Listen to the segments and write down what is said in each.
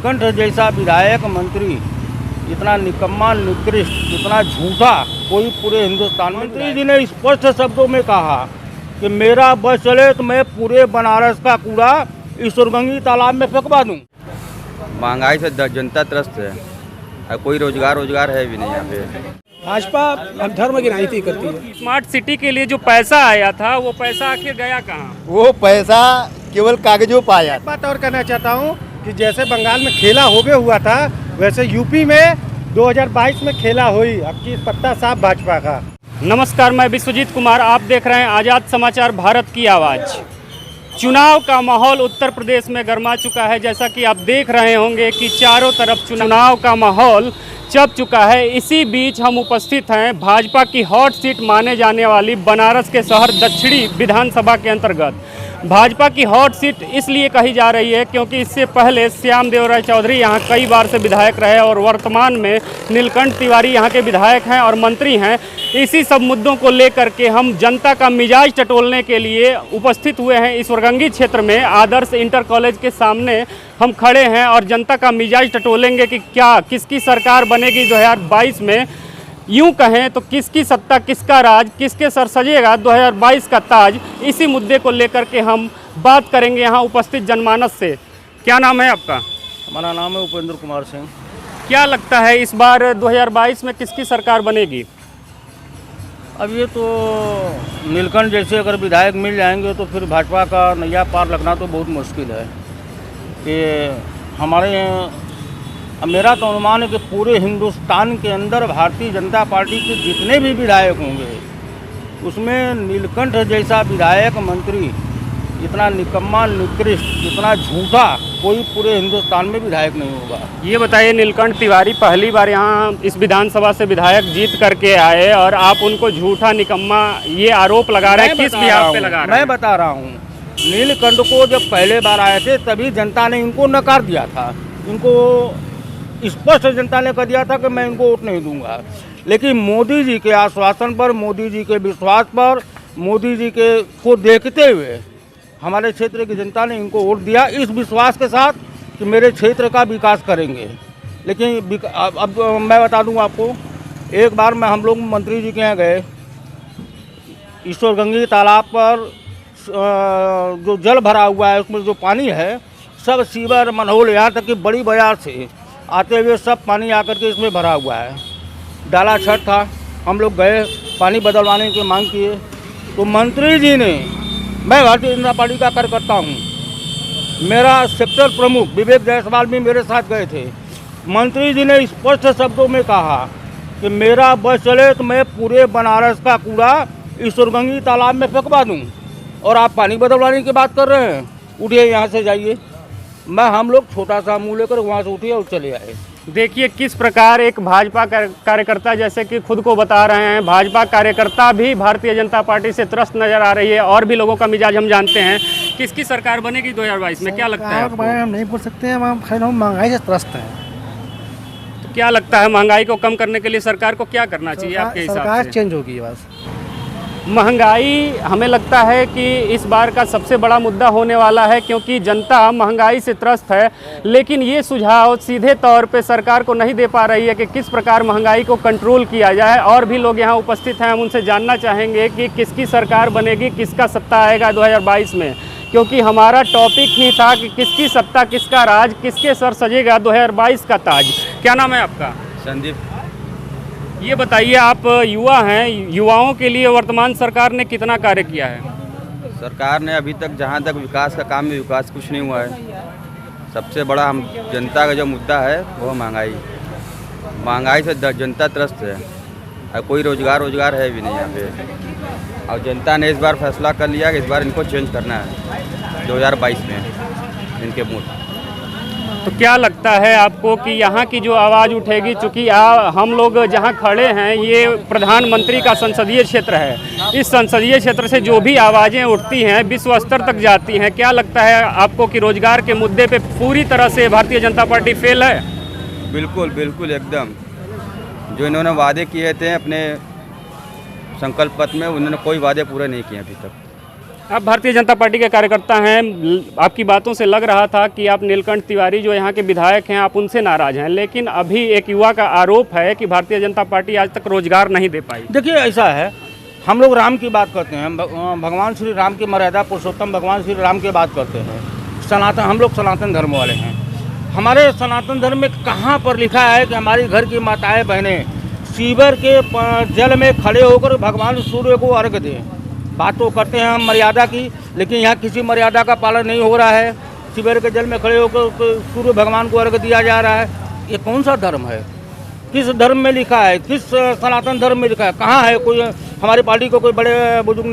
नीलकंठ जैसा विधायक मंत्री इतना निकम्मा, निकृष्ट, इतना झूठा कोई पूरे हिंदुस्तान में। मंत्री जी ने स्पष्ट शब्दों में कहा कि मेरा बस चले तो मैं पूरे बनारस का कूड़ा ईश्वरगंगा तालाब में फेंकवा दूं। महंगाई से जनता त्रस्त है, कोई रोजगार है भी नहीं यहाँ पे। भाजपा धर्म की राजनीति करती है। स्मार्ट सिटी के लिए जो पैसा आया था वो पैसा आखिर गया कहाँ? वो पैसा केवल कागजों पर आया। बात और कहना चाहता हूँ कि जैसे बंगाल में खेला होबे हुआ था वैसे यूपी में 2022 में खेला हुई। अब की पत्ता साफ भाजपा का। नमस्कार, मैं विश्वजीत कुमार, आप देख रहे हैं आज़ाद समाचार भारत की आवाज़। चुनाव का माहौल उत्तर प्रदेश में गर्मा चुका है। जैसा कि आप देख रहे होंगे कि चारों तरफ चुनाव का माहौल चप चुका है। इसी बीच हम उपस्थित हैं भाजपा की हॉट सीट माने जाने वाली बनारस के शहर दक्षिणी विधानसभा के अंतर्गत। भाजपा की हॉट सीट इसलिए कही जा रही है क्योंकि इससे पहले श्याम देव राय चौधरी यहाँ कई बार से विधायक रहे और वर्तमान में नीलकंठ तिवारी यहाँ के विधायक हैं और मंत्री हैं। इसी सब मुद्दों को लेकर के हम जनता का मिजाज टटोलने के लिए उपस्थित हुए हैं ईश्वरगंगा क्षेत्र में। आदर्श इंटर कॉलेज के सामने हम खड़े हैं और जनता का मिजाज टटोलेंगे कि क्या किसकी सरकार बनेगी 2022 में। यूं कहें तो किसकी सत्ता, किसका राज, किसके सर सजेगा 2022 का ताज। इसी मुद्दे को लेकर के हम बात करेंगे यहाँ उपस्थित जनमानस से। क्या नाम है आपका? हमारा नाम है उपेंद्र कुमार सिंह। क्या लगता है इस बार 2022 में किसकी सरकार बनेगी? अब ये तो नीलकंठ जैसे अगर विधायक मिल जाएंगे तो फिर भाजपा का नैया पार लगना तो बहुत मुश्किल है। कि हमारे अब मेरा तो अनुमान है कि पूरे हिंदुस्तान के अंदर भारतीय जनता पार्टी के जितने भी विधायक होंगे उसमें नीलकंठ जैसा विधायक मंत्री इतना निकम्मा, निकृष्ट, इतना झूठा कोई पूरे हिंदुस्तान में विधायक नहीं होगा। ये बताइए, नीलकंठ तिवारी पहली बार यहाँ इस विधानसभा से विधायक जीत करके आए और आप उनको झूठा, निकम्मा ये आरोप लगा रहे हैं, किस बिहाफ पे लगा रहे हैं? मैं बता रहा हूँ, नीलकंठ को जब पहले बार आए थे तभी जनता ने इनको नकार दिया था। इनको स्पष्ट जनता ने कह दिया था कि मैं इनको वोट नहीं दूंगा। लेकिन मोदी जी के आश्वासन पर, मोदी जी के विश्वास पर, मोदी जी के को देखते हुए हमारे क्षेत्र की जनता ने इनको वोट दिया इस विश्वास के साथ कि मेरे क्षेत्र का विकास करेंगे। लेकिन अब मैं बता दूं आपको, एक बार मैं हम लोग मंत्री जी के यहाँ गए, ईश्वरगंगा तालाब पर जो जल भरा हुआ है उसमें जो पानी है सब सीवर, मनहोल, यहाँ तक कि बड़ी बाजार से आते हुए सब पानी आकर के इसमें भरा हुआ है। डाला छठ था, हम लोग गए, पानी बदलवाने की मांग किए तो मंत्री जी ने, मैं भारतीय जनता पार्टी का कार्यकर्ता हूँ, मेरा सेक्टर प्रमुख विवेक जायसवाल भी मेरे साथ गए थे। मंत्री जी ने स्पष्ट शब्दों में कहा कि मेरा बस चले तो मैं पूरे बनारस का कूड़ा ईश्वरगंगा तालाब में फेंकवा दूँ और आप पानी बदलवाने की बात कर रहे हैं। उठिए यहाँ से जाइए। हम लोग छोटा सा मुँह लेकर वहाँ से उठिए और चले आए। देखिए किस प्रकार एक भाजपा कार्यकर्ता, जैसे कि खुद को बता रहे हैं, भाजपा कार्यकर्ता भी भारतीय जनता पार्टी से त्रस्त नजर आ रही है। और भी लोगों का मिजाज हम जानते हैं। किसकी सरकार बनेगी 2022 में, क्या लगता है आपको? हम नहीं बोल सकते हैं, हम महंगाई से त्रस्त हैं। तो क्या लगता है महंगाई को कम करने के लिए सरकार को क्या करना चाहिए आपके हिसाब से? सरकार चेंज होगी बस। महंगाई हमें लगता है कि इस बार का सबसे बड़ा मुद्दा होने वाला है क्योंकि जनता महंगाई से त्रस्त है। लेकिन ये सुझाव सीधे तौर पे सरकार को नहीं दे पा रही है कि किस प्रकार महंगाई को कंट्रोल किया जाए। और भी लोग यहाँ उपस्थित हैं, हम उनसे जानना चाहेंगे कि किसकी सरकार बनेगी, किसका सत्ता आएगा 2022 में। क्योंकि हमारा टॉपिक ही था कि किसकी सत्ता, किसका राज, किसके सर सजेगा 2022 का ताज। क्या नाम है आपका? संदीप। ये बताइए, आप युवा हैं, युवाओं के लिए वर्तमान सरकार ने कितना कार्य किया है? सरकार ने अभी तक जहाँ तक विकास का काम में विकास कुछ नहीं हुआ है। सबसे बड़ा हम जनता का जो मुद्दा है वो महंगाई से जनता त्रस्त है, कोई रोजगार है भी नहीं यहाँ पे। और जनता ने इस बार फैसला कर लिया कि इस बार इनको चेंज करना है 2022 में इनके मूड। तो क्या लगता है आपको कि यहाँ की जो आवाज़ उठेगी, चूँकि हम लोग जहाँ खड़े हैं ये प्रधानमंत्री का संसदीय क्षेत्र है, इस संसदीय क्षेत्र से जो भी आवाज़ें उठती हैं विश्व स्तर तक जाती हैं। क्या लगता है आपको कि रोजगार के मुद्दे पे पूरी तरह से भारतीय जनता पार्टी फेल है? बिल्कुल एकदम। जो इन्होंने वादे किए थे अपने संकल्प पत्र में, उन्होंने कोई वादे पूरे नहीं किए अभी तक। आप भारतीय जनता पार्टी के कार्यकर्ता हैं, आपकी बातों से लग रहा था कि आप नीलकंठ तिवारी जो यहाँ के विधायक हैं आप उनसे नाराज हैं, लेकिन अभी एक युवा का आरोप है कि भारतीय जनता पार्टी आज तक रोजगार नहीं दे पाई। देखिए ऐसा है, हम लोग राम की बात करते हैं, भगवान श्री राम की मर्यादा पुरुषोत्तम भगवान श्री राम की बात करते हैं। सनातन, हम लोग सनातन धर्म वाले हैं। हमारे सनातन धर्म में कहाँ पर लिखा है कि हमारी घर की माताएं बहनें सीवर के जल में खड़े होकर भगवान सूर्य को अर्घ दें? बात तो करते हैं हम मर्यादा की, लेकिन यहाँ किसी मर्यादा का पालन नहीं हो रहा है। सीवर के जल में खड़े होकर सूर्य भगवान को अर्घ दिया जा रहा है। ये कौन सा धर्म है? किस धर्म में लिखा है? किस सनातन धर्म में लिखा है? कहाँ है? कोई हमारी पार्टी को कोई बड़े बुजुर्ग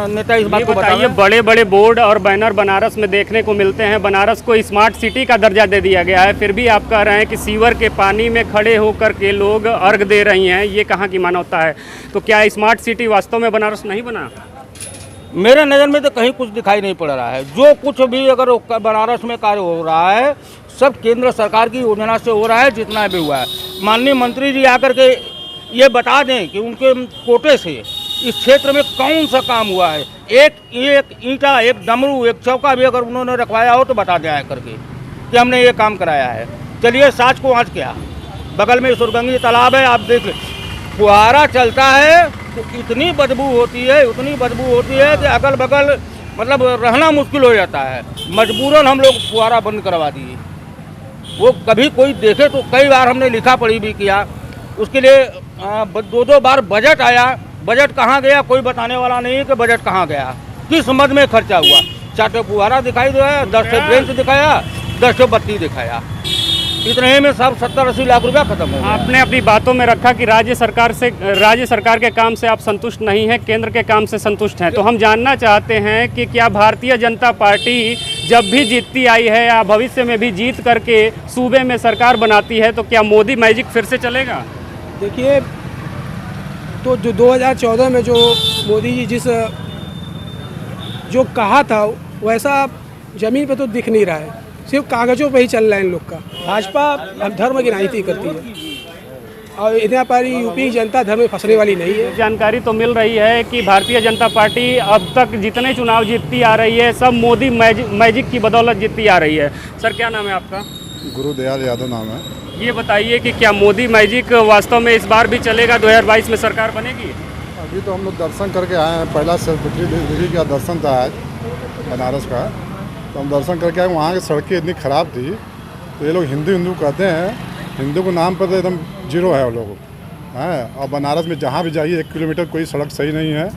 नेता इस बात को बताइए। बड़े बड़े बोर्ड और बैनर बनारस में देखने को मिलते हैं, बनारस को स्मार्ट सिटी का दर्जा दे दिया गया है, फिर भी आप कह रहे हैं कि सीवर के पानी में खड़े होकर के लोग अर्घ दे रही हैं। ये कहाँ की मानवता है? तो क्या स्मार्ट सिटी वास्तव में बनारस नहीं बना? मेरे नज़र में तो कहीं कुछ दिखाई नहीं पड़ रहा है। जो कुछ भी अगर बनारस में कार्य हो रहा है सब केंद्र सरकार की योजना से हो रहा है, जितना भी हुआ है। माननीय मंत्री जी आकर के ये बता दें कि उनके कोटे से इस क्षेत्र में कौन सा काम हुआ है। एक ईंटा, एक डमरू, एक चौका भी अगर उन्होंने रखवाया हो तो बता दें आकर के कि हमने ये काम कराया है। चलिए साच को आँच क्या, बगल में सुरगंगी तालाब है, आप देख लें, फुहारा चलता है तो इतनी बदबू होती है, उतनी बदबू होती है कि अगल बगल मतलब रहना मुश्किल हो जाता है। मजबूरन हम लोग फुहारा बंद करवा दिए। वो कभी कोई देखे तो कई बार हमने लिखा पढ़ी भी किया, उसके लिए 2-2 बार बजट आया। बजट कहाँ गया कोई बताने वाला नहीं है कि बजट कहाँ गया, किस मद में खर्चा हुआ। 4 फुहारा दिखाई दिया, 10 बेंच दिखाया, 10 बत्ती दिखाया, इतने में सब 70-80 लाख रुपया खत्म हो गया। आपने अपनी बातों में रखा कि राज्य सरकार के काम से आप संतुष्ट नहीं हैं, केंद्र के काम से संतुष्ट हैं। तो हम जानना चाहते हैं कि क्या भारतीय जनता पार्टी जब भी जीतती आई है या भविष्य में भी जीत करके सूबे में सरकार बनाती है तो क्या मोदी मैजिक फिर से चलेगा? देखिए, तो जो 2014 में जो मोदी जी जो कहा था वैसा ज़मीन पे तो दिख नहीं रहा है, सिर्फ कागज़ों पे ही चल रहा है इन लोग का। भाजपा धर्म की राजनीति करती है और इतना पारी यूपी की जनता धर्म में फंसने वाली नहीं है। जानकारी तो मिल रही है कि भारतीय जनता पार्टी अब तक जितने चुनाव जीतती आ रही है सब मोदी मैजिक की बदौलत जीतती आ रही है। सर क्या नाम है आपका? गुरुदयाल यादव नाम है। ये बताइए कि क्या मोदी मैजिक वास्तव में इस बार भी चलेगा? 2022 में सरकार बनेगी? अभी तो हम लोग दर्शन करके आए हैं, पहला सरस्वती देवी का दर्शन था आज बनारस का, तो हम दर्शन करके आए। वहाँ की सड़कें इतनी ख़राब थी तो ये लोग हिंदू कहते हैं, हिंदू के नाम पर तो एकदम जीरो है वो लोग हैं। और बनारस में जहाँ भी जाइए 1 किलोमीटर कोई सड़क सही नहीं है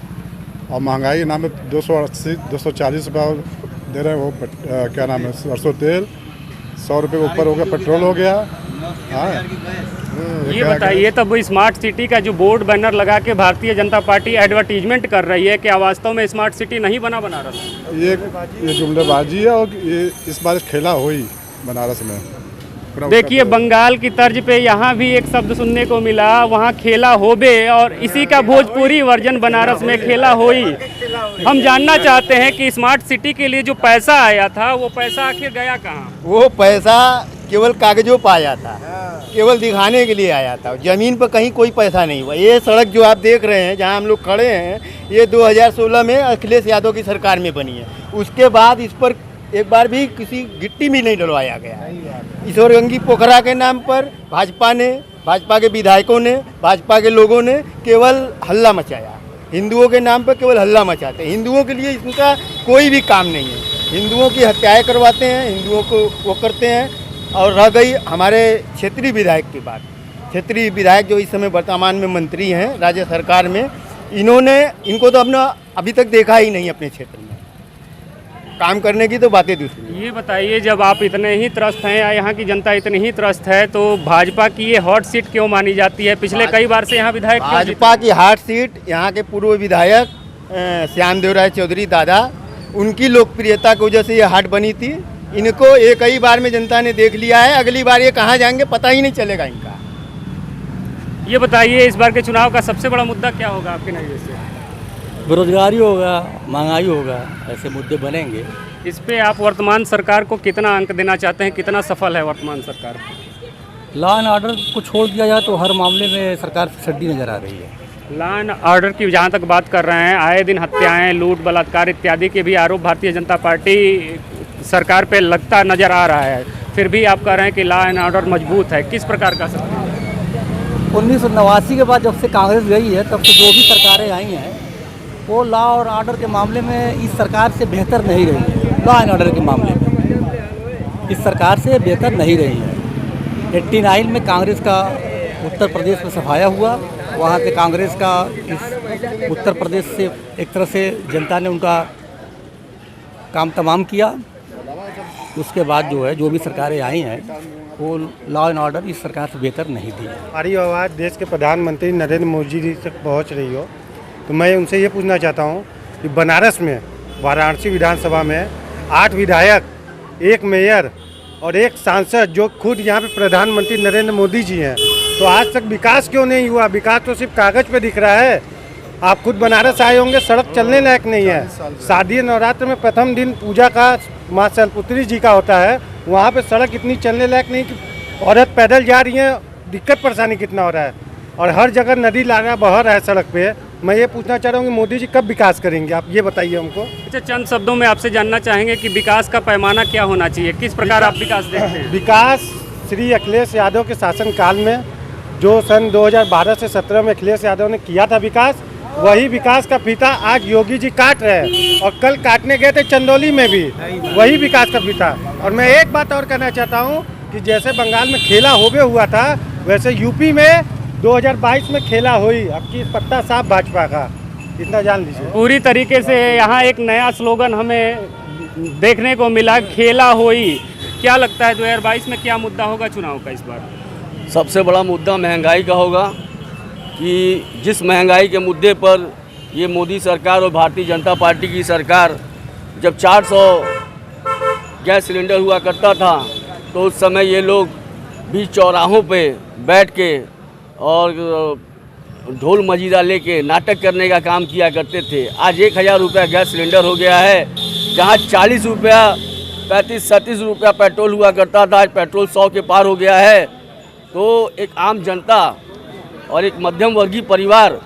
और महंगाई के नाम पे 280-240 रुपये दे रहे हैं। वो क्या नाम है, सरसों तेल 100 रुपये के ऊपर हो गया, पेट्रोल हो गया। हाँ, ये बताइए तब स्मार्ट सिटी का जो बोर्ड बैनर लगा के भारतीय जनता पार्टी एडवर्टीजमेंट कर रही है, क्या वास्तव में स्मार्ट सिटी नहीं बना बनारस? ये जुमलेबाजी है और ये इस बार खेला हुई बनारस में। देखिए, बंगाल की तर्ज पे यहाँ भी एक शब्द सुनने को मिला, वहाँ खेला होबे, और इसी का भोजपुरी वर्जन बनारस में खेला होई। हम जानना चाहते हैं कि स्मार्ट सिटी के लिए जो पैसा आया था वो पैसा आखिर गया कहाँ? वो पैसा केवल कागजों पर आया था, केवल दिखाने के लिए आया था। ज़मीन पर कहीं कोई पैसा नहीं हुआ। ये सड़क जो आप देख रहे हैं जहाँ हम लोग खड़े हैं, ये 2016 में अखिलेश यादव की सरकार में बनी है। उसके बाद इस पर एक बार भी किसी गिट्टी भी नहीं डलवाया गया। ईश्वरगंगी पोखरा के नाम पर भाजपा के विधायकों ने, भाजपा के लोगों ने केवल हल्ला मचाया। हिंदुओं के नाम पर केवल हल्ला मचाते हैं। हिंदुओं के लिए इनका कोई भी काम नहीं है। हिंदुओं की हत्याएं करवाते हैं, हिंदुओं को वो करते हैं। और रह गई हमारे क्षेत्रीय विधायक की बात, क्षेत्रीय विधायक जो इस समय वर्तमान में मंत्री हैं राज्य सरकार में, इनको तो अपना अभी तक देखा ही नहीं अपने क्षेत्र में। काम करने की तो बातें दूसरी। ये बताइए, जब आप इतने ही त्रस्त हैं या यहाँ की जनता इतनी ही त्रस्त है तो भाजपा की ये हॉट सीट क्यों मानी जाती है? पिछले कई बार से यहाँ विधायक भाजपा की हॉट सीट यहाँ के पूर्व विधायक श्याम देव राय चौधरी दादा, उनकी लोकप्रियता की वजह से ये हाट बनी थी। इनको एक ही बार में जनता ने देख लिया है, अगली बार ये कहाँ जाएंगे पता ही नहीं चलेगा इनका। ये बताइए, इस बार के चुनाव का सबसे बड़ा मुद्दा क्या होगा आपके नज़र से? बेरोजगारी होगा, महंगाई होगा, ऐसे मुद्दे बनेंगे। इस पे आप वर्तमान सरकार को कितना अंक देना चाहते हैं? कितना सफल है वर्तमान सरकार? लॉ एंड ऑर्डर को छोड़ दिया जाए तो हर मामले में सरकार फिसड्डी नज़र आ रही है। लॉ एंड ऑर्डर की जहाँ तक बात कर रहे हैं, आए दिन हत्याएं, लूट, बलात्कार इत्यादि के भी आरोप भारतीय जनता पार्टी सरकार पे लगता नजर आ रहा है, फिर भी आप कह रहे हैं कि लॉ एंड ऑर्डर मजबूत है। किस प्रकार का सकते हैं? 1989 के बाद जब से कांग्रेस गई है तब से जो भी सरकारें आई हैं वो लॉ और ऑर्डर के मामले में इस सरकार से बेहतर नहीं रही है। लॉ एंड ऑर्डर के मामले में इस सरकार से बेहतर नहीं रही है। 89 में कांग्रेस का उत्तर प्रदेश में सफाया हुआ, वहाँ से कांग्रेस का इस उत्तर प्रदेश से एक तरह से जनता ने उनका काम तमाम किया। उसके बाद जो है जो भी सरकारें आई हैं वो लॉ एंड ऑर्डर इस सरकार से बेहतर नहीं दी। हमारी आवाज़ देश के प्रधानमंत्री नरेंद्र मोदी जी तक पहुंच रही हो तो मैं उनसे ये पूछना चाहता हूं कि बनारस में वाराणसी विधानसभा में 8 विधायक, 1 मेयर और 1 सांसद जो खुद यहाँ पे प्रधानमंत्री नरेंद्र मोदी जी हैं, तो आज तक विकास क्यों नहीं हुआ? विकास तो सिर्फ कागज़ पे दिख रहा है। आप खुद बनारस आए होंगे, सड़क चलने लायक नहीं है। शादी नवरात्र में प्रथम दिन पूजा का माँ शैलपुत्री जी का होता है, वहाँ पे सड़क इतनी चलने लायक नहीं कि औरत पैदल जा रही हैं, दिक्कत परेशानी कितना हो रहा है। और हर जगह नदी नाला बह रहा है सड़क पे। मैं ये पूछना चाह रहा हूँ कि मोदी जी कब विकास करेंगे, आप ये बताइए हमको। अच्छा, चंद शब्दों में आपसे जानना चाहेंगे कि विकास का पैमाना क्या होना चाहिए, किस प्रकार आप विकास देखते हैं? विकास श्री अखिलेश यादव के शासनकाल में जो सन 2012 से 17 में अखिलेश यादव ने किया था विकास, वही विकास का फीता आज योगी जी काट रहे हैं। और कल काटने गए थे चंदौली में भी वही विकास का फीता। और मैं एक बात और कहना चाहता हूँ कि जैसे बंगाल में खेला होबे हुआ था, वैसे यूपी में 2022 में खेला हुई। अब की पत्ता साफ भाजपा का, इतना जान लीजिए। पूरी तरीके से यहाँ एक नया स्लोगन हमें देखने को मिला, खेला होई। क्या लगता है 2022 में क्या मुद्दा होगा चुनाव का इस बार? सबसे बड़ा मुद्दा महंगाई का होगा कि जिस महंगाई के मुद्दे पर ये मोदी सरकार और भारतीय जनता पार्टी की सरकार, जब 400 गैस सिलेंडर हुआ करता था तो उस समय ये लोग बीच चौराहों पे बैठ के और ढोल मजीरा लेके नाटक करने का काम किया करते थे। आज 1000 रुपया गैस सिलेंडर हो गया है, जहाँ 40 रुपया 35-37 रुपया पेट्रोल हुआ करता था, आज पेट्रोल 100 के पार हो गया है। तो एक आम जनता और एक मध्यम वर्गीय परिवार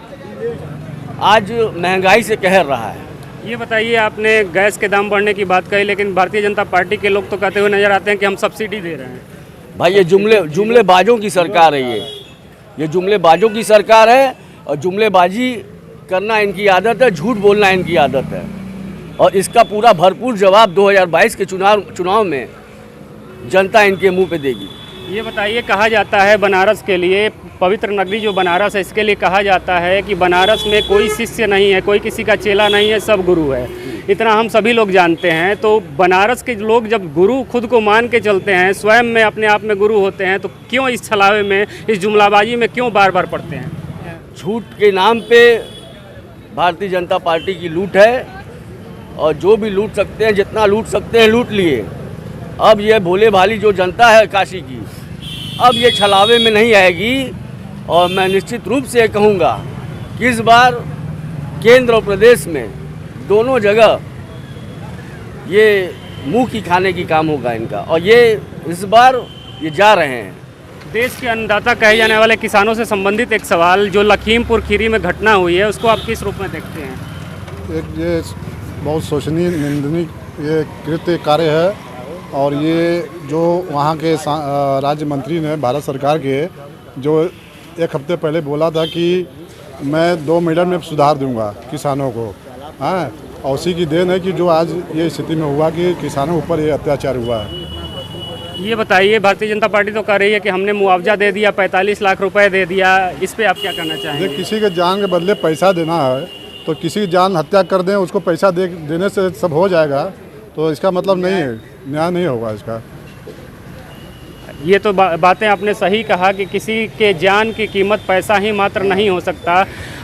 आज महंगाई से कहर रहा है। ये बताइए, आपने गैस के दाम बढ़ने की बात कही, लेकिन भारतीय जनता पार्टी के लोग तो कहते हुए नजर आते हैं कि हम सब्सिडी दे रहे हैं। भाई ये जुमलेबाजों की सरकार है। ये जुमलेबाजों की सरकार है और जुमलेबाजी करना इनकी आदत है, झूठ बोलना इनकी आदत है। और इसका पूरा भरपूर जवाब 2022 के चुनाव में जनता इनके मुंह पे देगी। ये बताइए, कहा जाता है बनारस के लिए, पवित्र नगरी जो बनारस है, इसके लिए कहा जाता है कि बनारस में कोई शिष्य नहीं है, कोई किसी का चेला नहीं है, सब गुरु है। इतना हम सभी लोग जानते हैं। तो बनारस के लोग जब गुरु खुद को मान के चलते हैं, स्वयं में अपने आप में गुरु होते हैं, तो क्यों इस छलावे में, इस जुमलाबाजी में क्यों बार बार पड़ते हैं? झूठ के नाम पे भारतीय जनता पार्टी की लूट है और जो भी लूट सकते हैं, जितना लूट सकते हैं लूट लिए। अब ये भोले भाली जो जनता है काशी की, अब ये छलावे में नहीं आएगी। और मैं निश्चित रूप से कहूँगा कि इस बार केंद्र और प्रदेश में दोनों जगह ये मुंह की खाने की काम होगा इनका। और ये इस बार ये जा रहे हैं। देश के अन्नदाता कहे जाने वाले किसानों से संबंधित एक सवाल, जो लखीमपुर खीरी में घटना हुई है, उसको आप किस रूप में देखते हैं? एक ये बहुत शोचनीय, निंदनीय ये कृत्य कार्य है। और ये जो वहाँ के राज्य मंत्री ने भारत सरकार के, जो 1 हफ्ते पहले बोला था कि मैं 2 मिनट में सुधार दूंगा किसानों को, हाँ, और उसी की देन है कि जो आज ये स्थिति में हुआ कि किसानों के ऊपर ये अत्याचार हुआ है। ये बताइए, भारतीय जनता पार्टी तो कह रही है कि हमने मुआवजा दे दिया, 45 लाख रुपए दे दिया, इस पे आप क्या कहना चाहेंगे? किसी के जान के बदले पैसा देना है तो किसी की जान हत्या कर दें, उसको पैसा देने से सब हो जाएगा, तो इसका मतलब नहीं है, न्याय नहीं होगा इसका। ये तो बातें आपने सही कहा कि किसी के जान की कीमत पैसा ही मात्र नहीं हो सकता।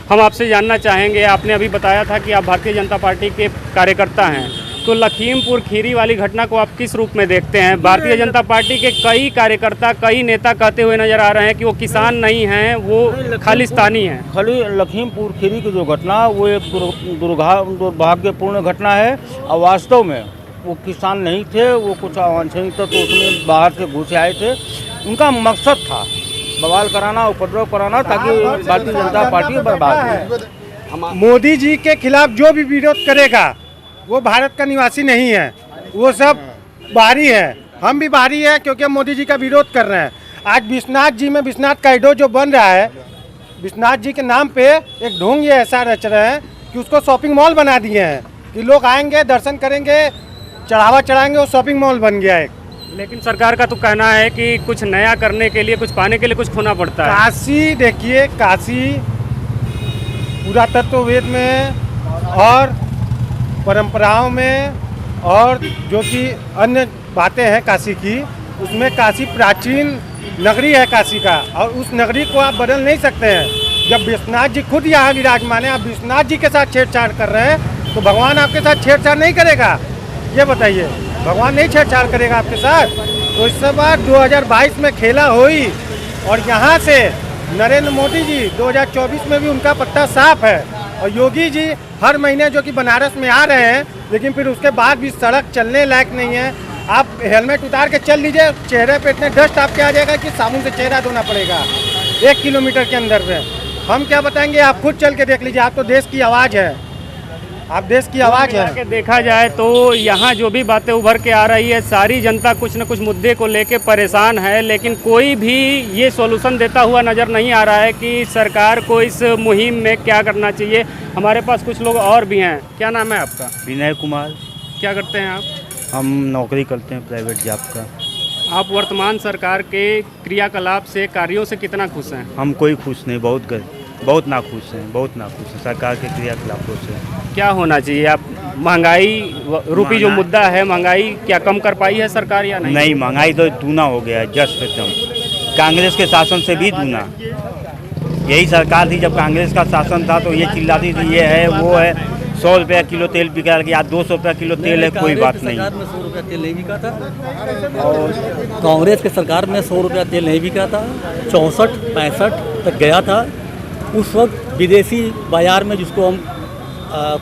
हम आपसे जानना चाहेंगे, आपने अभी बताया था कि आप भारतीय जनता पार्टी के कार्यकर्ता हैं, तो लखीमपुर खीरी वाली घटना को आप किस रूप में देखते हैं? भारतीय जनता पार्टी के कई कार्यकर्ता, कई नेता कहते हुए नजर आ रहे हैं कि वो किसान नहीं हैं, वो खालिस्तानी हैं। खाली लखीमपुर खीरी की जो घटना, वो एक दुर्भाग्यपूर्ण घटना है। और वास्तव में वो किसान नहीं थे, वो कुछ अवांछनीय तत्व उसमें बाहर से घुसे आए थे। उनका मकसद था बवाल कराना, उपद्रव कराना, ताकि भारतीय जनता पार्टी बर्बाद हो। मोदी जी के खिलाफ जो भी विरोध करेगा वो भारत का निवासी नहीं है, वो सब बाहरी है। हम भी बाहरी है क्योंकि हम मोदी जी का विरोध कर रहे हैं। आज विश्वनाथ जी में विश्वनाथ कॉरिडोर जो बन रहा है, विश्वनाथ जी के नाम पे एक ढोंग ये ऐसा रच रहे हैं कि उसको शॉपिंग मॉल बना दिए हैं कि लोग आएंगे, दर्शन करेंगे, चढ़ावा चढ़ाएंगे, वो शॉपिंग मॉल बन गया एक। लेकिन सरकार का तो कहना है कि कुछ नया करने के लिए, कुछ पाने के लिए कुछ खोना पड़ता है। काशी देखिए, काशी पुरातत्ववेद में और परंपराओं में और जो कि अन्य बातें हैं काशी की, उसमें काशी प्राचीन नगरी है काशी का, और उस नगरी को आप बदल नहीं सकते हैं। जब विश्वनाथ जी खुद यहाँ विराजमान है, आप विश्वनाथ जी के साथ छेड़छाड़ कर रहे हैं, तो भगवान आपके साथ छेड़छाड़ नहीं करेगा? ये बताइए, भगवान नहीं छेड़छाड़ करेगा आपके साथ? तो इस बार 2022 में खेला हुई, और यहाँ से नरेंद्र मोदी जी 2024 में भी उनका पत्ता साफ है, और योगी जी हर महीने जो कि बनारस में आ रहे हैं, लेकिन फिर उसके बाद भी सड़क चलने लायक नहीं है। आप हेलमेट उतार के चल लीजिए, चेहरे पे इतने डस्ट आपके आ जाएगा कि साबुन से चेहरा धोना पड़ेगा 1 किलोमीटर के अंदर में। हम क्या बताएंगे, आप खुद चल के देख लीजिए, आप तो देश की आवाज़ है, आप देश की आवाज़ है। के देखा जाए तो यहाँ जो भी बातें उभर के आ रही है, सारी जनता कुछ न कुछ मुद्दे को लेके परेशान है, लेकिन कोई भी ये सॉल्यूशन देता हुआ नज़र नहीं आ रहा है कि सरकार को इस मुहिम में क्या करना चाहिए। हमारे पास कुछ लोग और भी हैं। क्या नाम है आपका? विनय कुमार। क्या करते हैं आप? हम नौकरी करते हैं प्राइवेट जॉब का। आप वर्तमान सरकार के क्रियाकलाप से, कार्यों से कितना खुश हैं? हम कोई खुश नहीं, बहुत नाखुश हैं, बहुत नाखुश हैं सरकार के क्रियाकलापों से। क्या होना चाहिए? आप महंगाई रूपी जो मुद्दा है, महंगाई क्या कम कर पाई है सरकार या नहीं? नहीं, महंगाई तो दूना हो गया है, जस्ट एकदम कांग्रेस के शासन से भी दूना। यही सरकार थी जब कांग्रेस का शासन था, तो ये चिल्लाती थी ये है वो है, 100 रुपया किलो तेल बिका या 200 रुपया किलो तेल है, कोई बात नहीं। सरकार में 100 रुपया तेल नहीं बिका था, और कांग्रेस के सरकार में 100 रुपया तेल नहीं बिका था। 64-65 तक गया था। उस वक्त विदेशी बाजार में, जिसको हम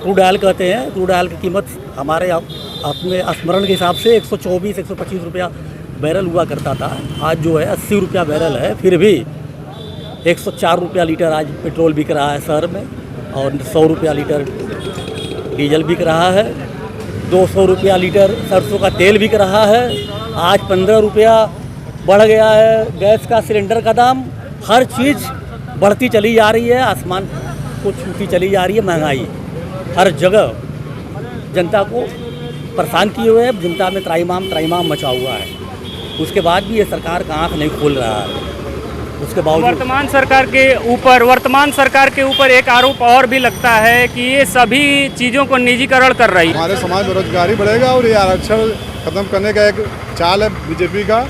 क्रूड ऑयल कहते हैं, क्रूड ऑयल की कीमत हमारे अपने स्मरण के हिसाब से 124-125 रुपया बैरल हुआ करता था। आज जो है 80 रुपया बैरल है। फिर भी 104 रुपया लीटर आज पेट्रोल बिक रहा है शहर में, और 100 रुपया लीटर डीजल बिक रहा है, 200 रुपया लीटर सरसों का तेल बिक रहा है। आज 15 रुपया बढ़ गया है गैस का सिलेंडर का दाम। हर चीज़ बढ़ती चली जा रही है, आसमान को छूती चली जा रही है महंगाई। हर जगह जनता को परेशान किए हुए है, जनता में त्राहिमाम मचा हुआ है। उसके बाद भी ये सरकार का आँख नहीं खोल रहा है। उसके बावजूद वर्तमान सरकार के ऊपर एक आरोप और भी लगता है कि ये सभी चीज़ों को निजीकरण कर रही है। हमारे समाज में बेरोजगारी बढ़ेगा, और ये आरक्षण खत्म करने का एक चाल है बीजेपी का।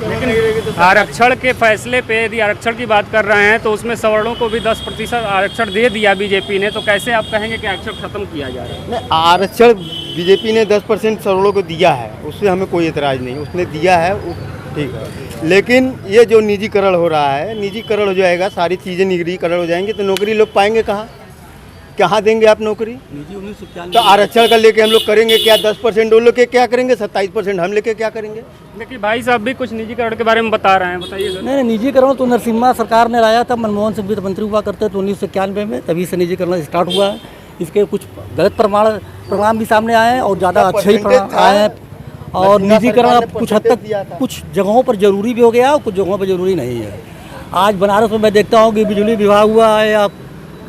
लेकिन आरक्षण के फैसले पे, यदि आरक्षण की बात कर रहे हैं, तो उसमें सवर्णों को भी 10% आरक्षण दे दिया बीजेपी ने, तो कैसे आप कहेंगे कि आरक्षण खत्म किया जा रहा है? नहीं, आरक्षण बीजेपी ने 10% सवर्णों को दिया है, उससे हमें कोई एतराज़ नहीं, उसने दिया है, ठीक है। लेकिन ये जो निजीकरण हो रहा है, निजीकरण हो जाएगा, सारी चीज़ें निजीकरण हो जाएंगी, तो नौकरी लोग पाएंगे कहाँ? कहाँ देंगे आप नौकरी? तो आरक्षण का लेके हम लोग करेंगे क्या? 10% वो लोग के क्या करेंगे, 27% हम लेके क्या करेंगे? देखिए भाई साहब भी कुछ निजीकरण के बारे में बता रहे हैं, बताइए सर। नहीं, निजीकरण तो नरसिम्हा सरकार ने लाया था, मनमोहन सिंह वित्त मंत्री हुआ करते थे 1991 में, तभी से निजीकरण स्टार्ट हुआ है। इसके कुछ गलत परिणाम भी सामने आए हैं, और ज़्यादा अच्छे ही परिणाम आए हैं। और निजीकरण अब कुछ हद तक कुछ जगहों पर ज़रूरी भी हो गया, और कुछ जगहों पर ज़रूरी नहीं है। आज बनारस में मैं देखता हूँ कि बिजली विभाग हुआ है,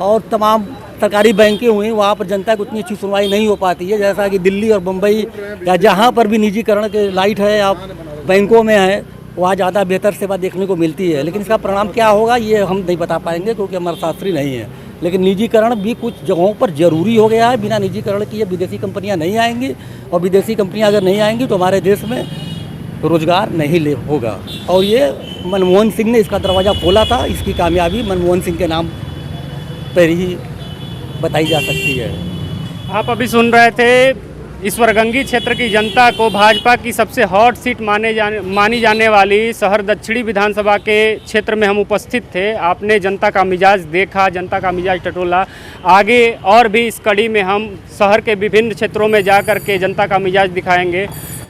और तमाम सरकारी बैंकें हुई, वहाँ पर जनता को उतनी अच्छी सुनवाई नहीं हो पाती है, जैसा कि दिल्ली और मुंबई या जहाँ पर भी निजीकरण के लाइट है या बैंकों में है, वहाँ ज़्यादा बेहतर सेवा देखने को मिलती है। लेकिन इसका परिणाम क्या होगा ये हम नहीं बता पाएंगे, क्योंकि हमारा शास्त्री नहीं है। लेकिन निजीकरण भी कुछ जगहों पर ज़रूरी हो गया है। बिना निजीकरण किए विदेशी कंपनियां नहीं आएंगी, और विदेशी कंपनियां अगर नहीं आएंगी तो हमारे देश में रोज़गार नहीं होगा। और ये मनमोहन सिंह ने इसका दरवाज़ा खोला था। इसकी कामयाबी मनमोहन सिंह के नाम पर ही बताई जा सकती है। आप अभी सुन रहे थे ईश्वरगंगी क्षेत्र की जनता को भाजपा की सबसे हॉट सीट मानी जाने वाली शहर दक्षिणी विधानसभा के क्षेत्र में हम उपस्थित थे। आपने जनता का मिजाज देखा, जनता का मिजाज टटोला। आगे और भी इस कड़ी में हम शहर के विभिन्न क्षेत्रों में जा कर के जनता का मिजाज दिखाएंगे।